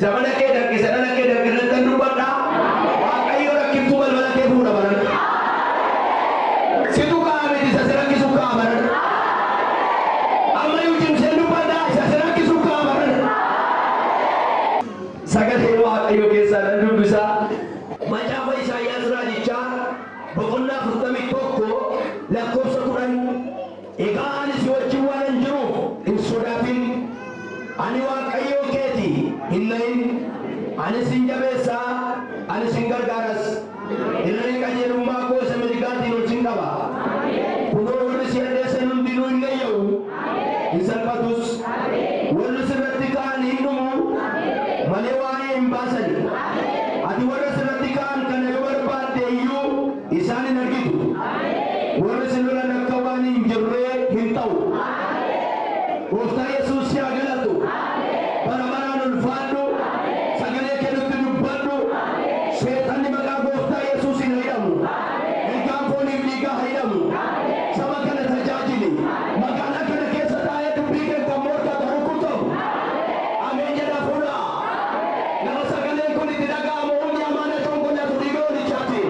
Zamana kee dargisa kee dargisa dubbadha. Waaqayyo rakkiftuu balbala kee fuudha baran. Situ kaa'amiti isa rakkisu kaa'aman. Amma yoo cimsee dubbadha isa rakkisu kaa'aman. Sagalee Waaqayyo keessaa nan dubbisa. Macaafa Isaayyaas raajichaa boqonnaa 41 lakkoofsa 10. Egaa ani si wajjin waan jiruuf hin sodaatin. Ani Waaqayyo keeti hin nahin. Ani sin jabeessaa, ani sin gargaaras. Irree qajeelummaa koo isa mirgaatiin ol sin qaba. Kunoo warri si addeessan hundinuu hin gayya'u. Hin salphatus. Warri sirratti ka'an hin dhumu. Malee waa'ee hin baasani. Ati warra sirratti ka'an kana yoo barbaadde iyyuu isaan hin argitu. Warri si lolan akka waan hin jirree hin ta'u. Gooftaa Yesuus si haa galatu. Bara baraan ulfaadhu. Sagalee kennutti dubbadhu. Seexanni maqaa Gooftaa Yesuus hin hidhamu. Ergaan fooniif dhiigaa hidhamu. Saba kana tajaajili. Magaalaa kana keessa taa'ee dubbii kee kan morkaa ta'uu kutamu. Ameen jedha fuudha. Nama sagaleen kun itti dhaga'amu hundi amaana tonkollatu dhiiga walichaati.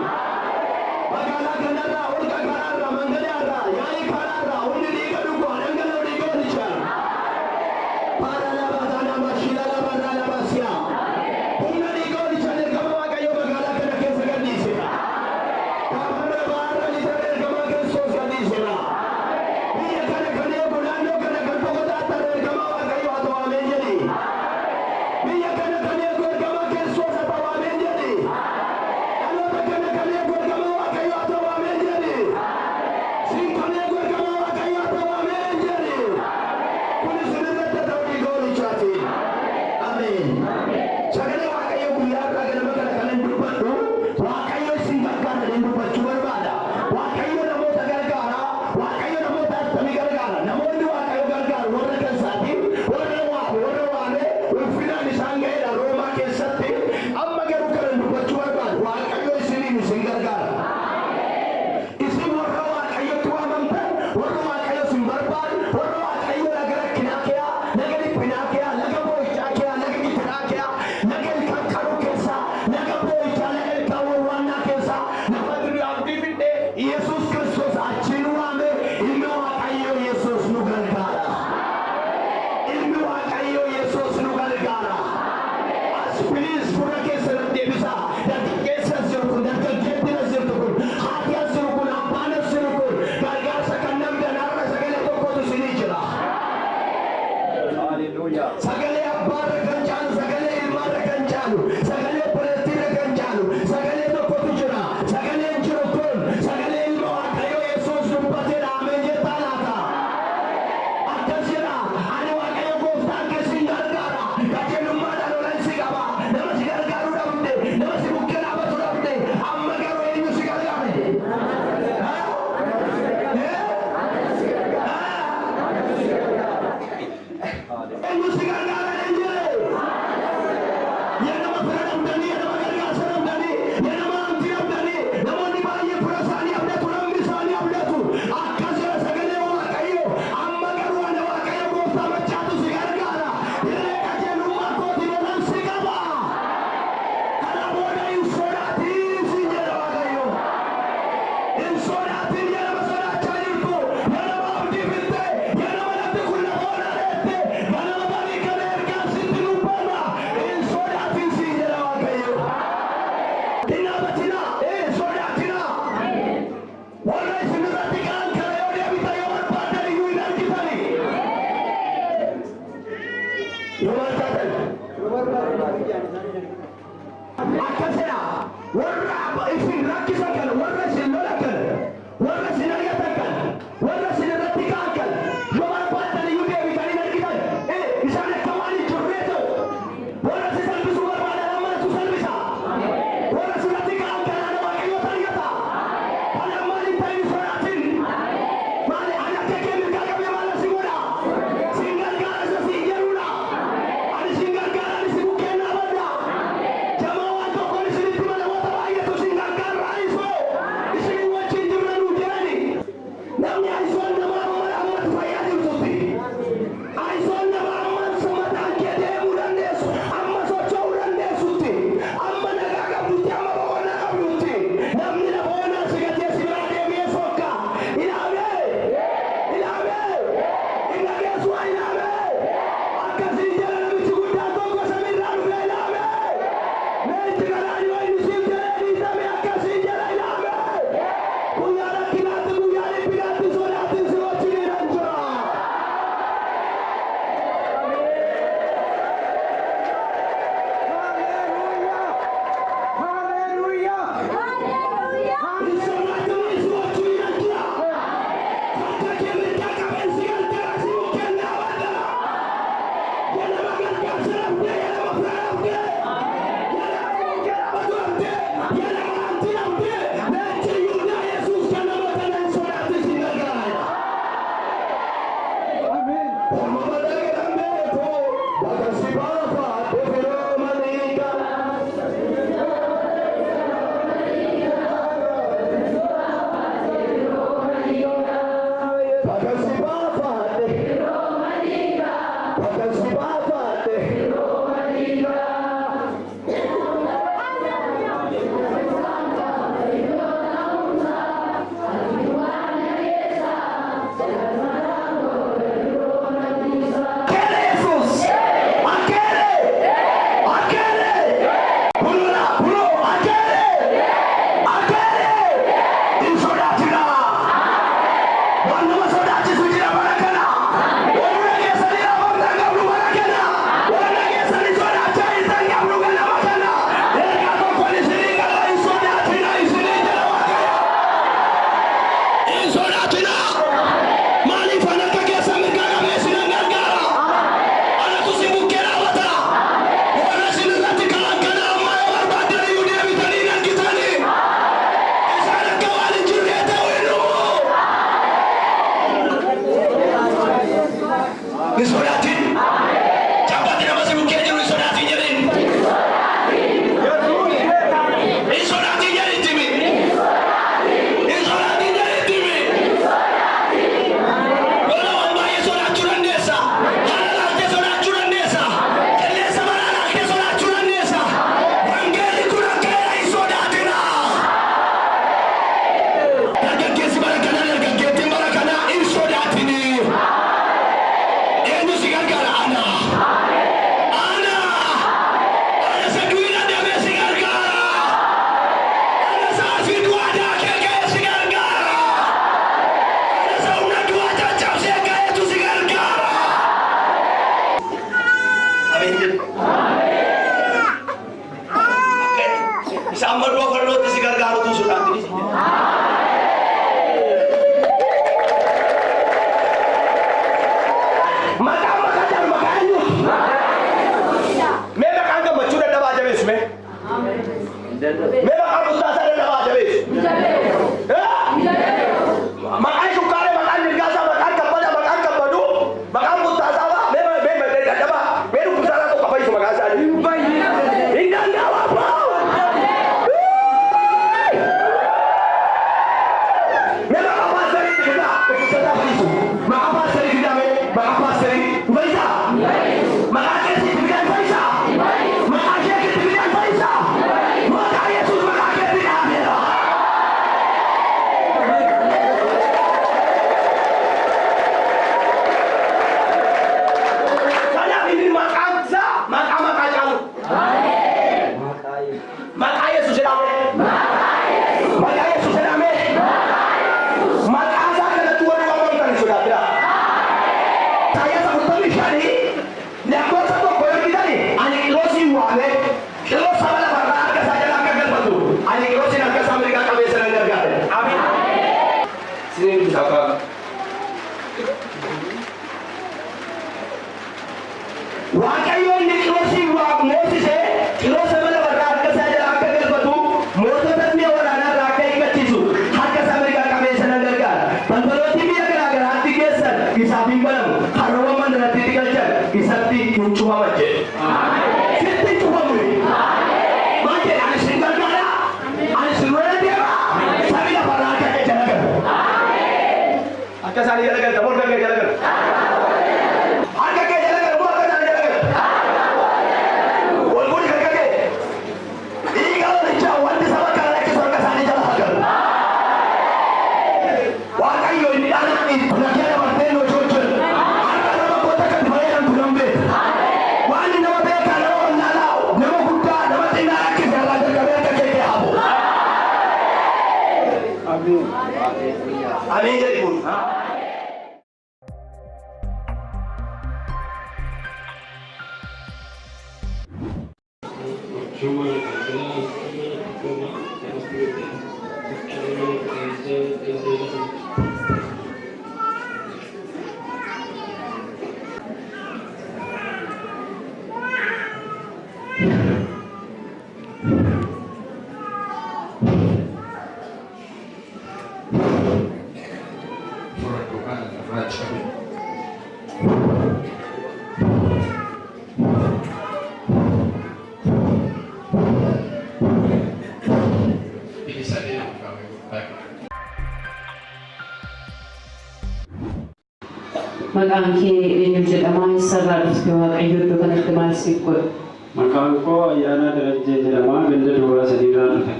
Magaalaa kanarraa, holqa karaarraa, mangalaarraa, yaa'ii karaarraa hundi dhiiga dhugu dhangala'u dhiiga walichaa. Para lama sana mashila lama lama sia. Humna dhiiga walichaa ergama Waaqayyo magaalaa kana keessa gadhiisira. Kaabara baara litara ergama Kiristoos gadhiisira. Biyya kana kan eegu naannoo kana kan boqotaatan ergama Waaqayyo haa ta'u ameen jedhi. Biyya kana kan eegu ergama Kiristoos haa ta'u ameen jedhi. Dhaloota kana kan eegu ergama Waaqayyo haa ta'u ameen jedhi. Siin kan eegu ergama Waaqayyo haa ta'u ameen jedhi. Kun isinirratti ta'u dhiiga walichaati. Ameen. Sagalee Waaqayyo guyyaa irraa ganama kana kan hin dubbadhu. Waaqayyo isin gargaara hin dubbachuu barbaada. Waaqayyo namoota gargaara. Waaqayyo namoota attamii gargaara. Namoonni Waaqayyo gargaaru warra keessaati. Warra waame ulfinaan isaan ga'eedha Roomaa keessatti. Amma garuu kan hin dubbachuu barbaadu. Waaqayyo isiniin isin gargaara. Isin warra Waaqayyotti waamamtan, warra Waaqayyo isin barbaadu, warra Waaqayyo laga rakkinaa kee, laga dhiphinaa kee, laga boo'ichaa kee, laga gitinaa kee, laga ilkaan qaruu keessa, laga boo'ichaa, laga ilkaan wawwaannaa keessa, lafa durii abdii fidee Yesuus Kiristoos achiin waame. Ilmi Waaqayyo Yesuus nu gargaara. Ilmi Waaqayyo Yesuus nu gargaara. As please fuula keessa nan deebisa. Dargaggeessi as jiru kun, dargaggeettiin as jirtu kun, haati as jiru kun, abbaan as jiru kun, gargaarsa kan namni har'a sagalee tokkotu isinii jira. Sagalee abbaarra kan caalu, sagalee ilmaarra kan caalu, sagalee obboleettiirra kan caalu, sagalee tokkotu jira. Sagaleen jiru kun, sagalee ilma Waaqayyo Yesuus dubbateedha. Ameen jettaa laata? Akkas jedha. Ani Waaqayyo gooftaan kee sin gargaara. Qajeelummaadhaan olan si qaba. Nama si gargaaruu dhabde, nama si bukkee dhaabatu dhabde. Amma garuu eenyu si gargaare? Eenyu si gargaara hin jedhe? Yaa nama fira dhabdanii, yaa nama gargaarsa dhabdanii, yaa nama amantii dhabdanii, namoonni baay'ee fira isaanii abdatu, namni isaanii abdatu. Akkas jedha sagalee Waaqayyo. Amma garuu ani Waaqayyo gooftaa machaatu si gargaara. Irree qajeelummaa kootiin olan si qaba. Kana booda hin sodaatin siin jedha Waaqayyo. Hin sodaatin yaa nama sodaachaa jirtu, yaa nama abdii fitte, yaa nama namni kun lafa onaareette, yaa nama barii kana ergaa sitti dubbata. Hin sodaatin siin jedha Waaqayyo. Hin dhaabatinaa, hin sodaatinaa. Warra isinirratti ka'an kana yoo deebitan yoo barbaadan iyyuu hin argitani. Yoo barbaadan. Akkas jedha. Warra isin rakkisan kana, warra isin lolan kana, warra isin ari'atan kana, warra isin irratti ka'an kana yoo barbaadan iyyuu deebitan hin argitan. Isaan akka waan hin jirree ta'u. Warra si salphisuu barbaadan ammanatu salphisa. Warra sirratti ka'an kana Waaqayyotu argata. Ani ammaan hin ta'in sodaatin. Maali ani akka kee mirgaa qabee maal si godha? Sin gargaara isa siin jedhuudha. Ani sin gargaara ani si bukkeen dhaabadha. Jamaa waan tokkoon isinitti hima namoota baay'eetu si Isaan madoo fardooti si gargaaru tuusuudhaan Waaqayyoo inni Qiroosii moosisee Qiroos mana barraa harka isaa jala akka galfatu mootota mi'a waraanaa irraa akka hiikachiisu harka isaa mirgaa qabeessa nan gargaara. Balbalooti biyya garaa garaatti geessan isaaf hin banamu. Harroowwan mandaratti galchan isatti hin cufaman jedhe. Sitti hin cufamu. Maal jedhe ani sin gargaara. Ani sin lola deema. Sabi lafarraa akka kee jala galu. Akka isaanii jala galta morga kee jala galu. Amin jadi pun. Maqaan kee eenyu jedhama? Eessarraa dhufte? Waaqayyo iddoo kanatti maal siif godhe? Maqaan koo Ayyaanaa Darajjee jedhama. Ganda Duwwaa sadiirraa dhufe.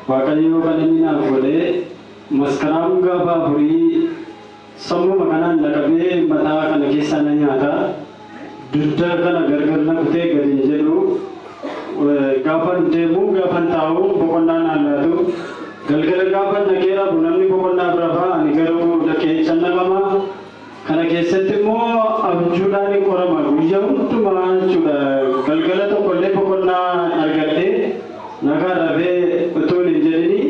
Waaqayyo kan inni naaf godhe maskaraan gaafa afurii sammuu kanaan laqabee mataa kana keessaa na nyaata. Dudda kana gargar na kutee gadi hin jedhu. Gaafan deemu gaafan taa'u boqonnaa naan laatu. Galgala gaafan dhaqee rafu namni boqonnaa bira fa'a ani garuu dhaqee cannaqama. Kana keessatti immoo abjuudhaan qorama guyyaa hundumaa jechuudha. Galgala tokkollee boqonnaa argadhee nagaa dhabee utuu hin jedhini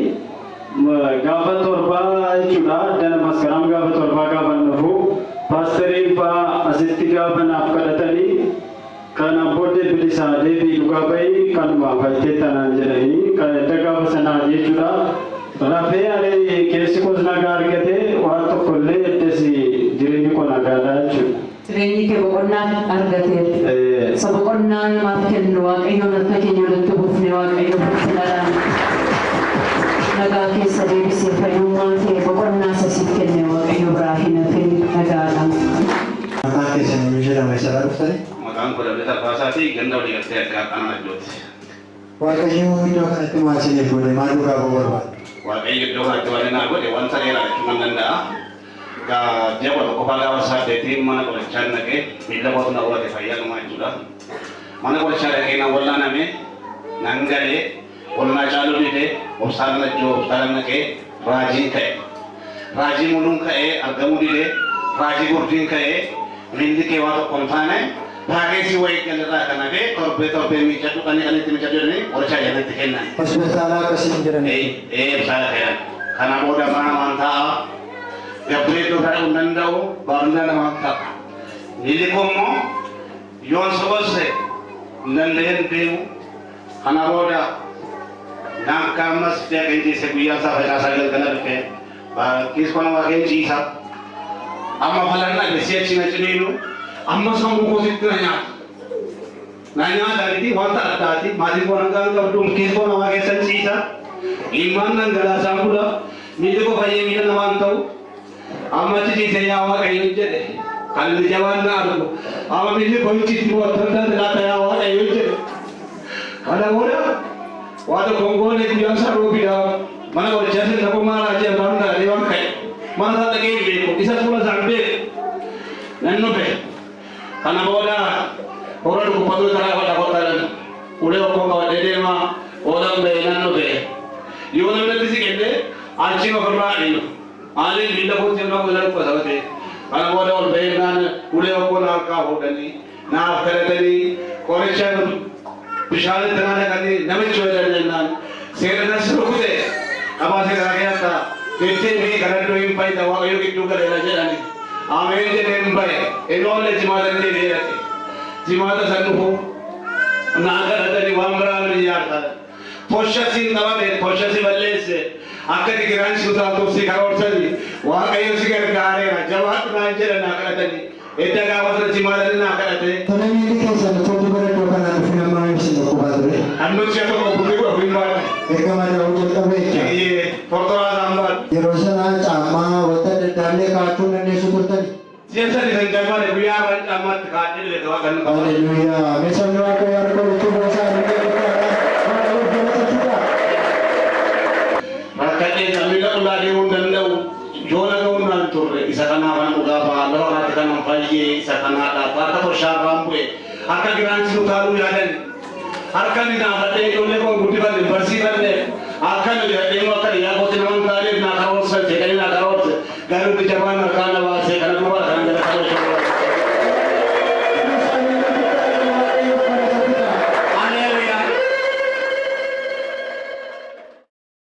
gaafa torbaa jechuudha. Dana maskaraan gaafa torbaa gaafa dhufu paasteriin fa'aa asitti gaafa naaf kadhatanii kana booddee bilisaa deebii dhugaa bahii kanuma fayyitee tanaan jedhanii kadhata gaafa sanaa jechuudha. Rafee ani keessi koos nagaa argatee waan tokkollee eddesi jireenyi kun nagaadhaa jechuudha. Jireenyi kee boqonnaan argateera. Isa boqonnaan maaf kennu Waaqayyoon harka keenya walitti buufnee Waaqayyoon filadhaan nagaa keessa deebisee fayyummaa kee boqonnaa sasiif kenne Waaqayyo biraa hin hafin nagaadhaan. Maqaan keessan eenyu jedhama? Eessarraa dhuftani? Maqaan koo Dabalataa Baasaatii ganda walii galtee akka qaama ijooti. Waaqayyo iddoo kanatti maal isiniif godhe? Maal dhugaa ba'uu barbaada? Waaqayyo iddoo kanatti waan inni godhe wanta dheeraa jechuu nan danda'a. Dia kalau kepala gaafa saddeetiin mana qorichaa naqee miila kootu na urate fayyaaduma jechuudha. Mana qorichaa dhaqee na wallaaname nan galee wallaa caaluu didee obsaan lachuu obsaan naqee raajiin ka'e. Raajii muluun ka'ee argamuu didee raajii gurdiin ka'ee miilli kee waan tokko hin taane Pakai si wae kelera kana be torbe michatu kani michatu ni orcha jana tikena. Hospitala kasin jiran. Saya kaya. Kana boda mana manta. Gabre to kara undandau barunda na manta. Nili komo yon sobose nanden demu. Kana boda nam kamas dia kenji seguya sa bhai sagal kana ke. Ba kis kono wa kenji sa. Amma phalanna besiya china chininu. Amma sambu ko sitna nanya dari wanta tadi mari orang kan dum kis ko nama ke sisa iman nan gala sambula mide ko bhaye mide naman tau amma chi se yawa kayu je kal jawan na aru amma mide ko chi mo thanda la ta yawa kayu je ada ora wada kongo ne biasa robida mana ko jase na ko mara je banda rewan kai mana ta ke be ko isa pura sampe nanno be kana boda orang tu padu cara apa dapat taran, udah aku kau dede mah orang beran tu be, Yona mana tu sih kende, anjing apa kerana ini, anjing bila pun cuma beran apa sahaja te, kalau boda orang beran, udah aku nak kau dani, nak kerana dani, koreksi tu, bicara dengan kani, nama cuci dari nan, sekarang seru tu, apa sih kerana kita, kita ni kerana tu impai tahu ayo kita juga ada jalan ni, amen je impai, knowledge malah ni dia. Jimata sanuho nagar adani wamra ni yarta poshasi nawame poshasi vallese akati giran suta to sikharor sadi Waaqayyoo si gargaare jawat na jera nagar adani eta gawat jimata nagar adani Tanami ni kesa na chotu bara to kana fina mai sin ko badre anno cheto ko buti ko bimba ekama na ujel ka becha ye portora nambar yerosana chama wata dale cartoon ne suturtani Siapa di sana mana biar amat kaji le doa kan. Haleluya misalnya ko yar ko itu bahasa ni ko kalau bahasa juga Makanya kami nak ulah diundang lau Jona kau undan turre isakana orang uga ba lo hati kan nampai isakana ada apa tu syarram pue akan kiran situ kalu ya dan akan di nama teh jole ko budi balik bersih balik akan dia demo kali ya ko teman kali nak kau saja kali nak kau garu di zaman akan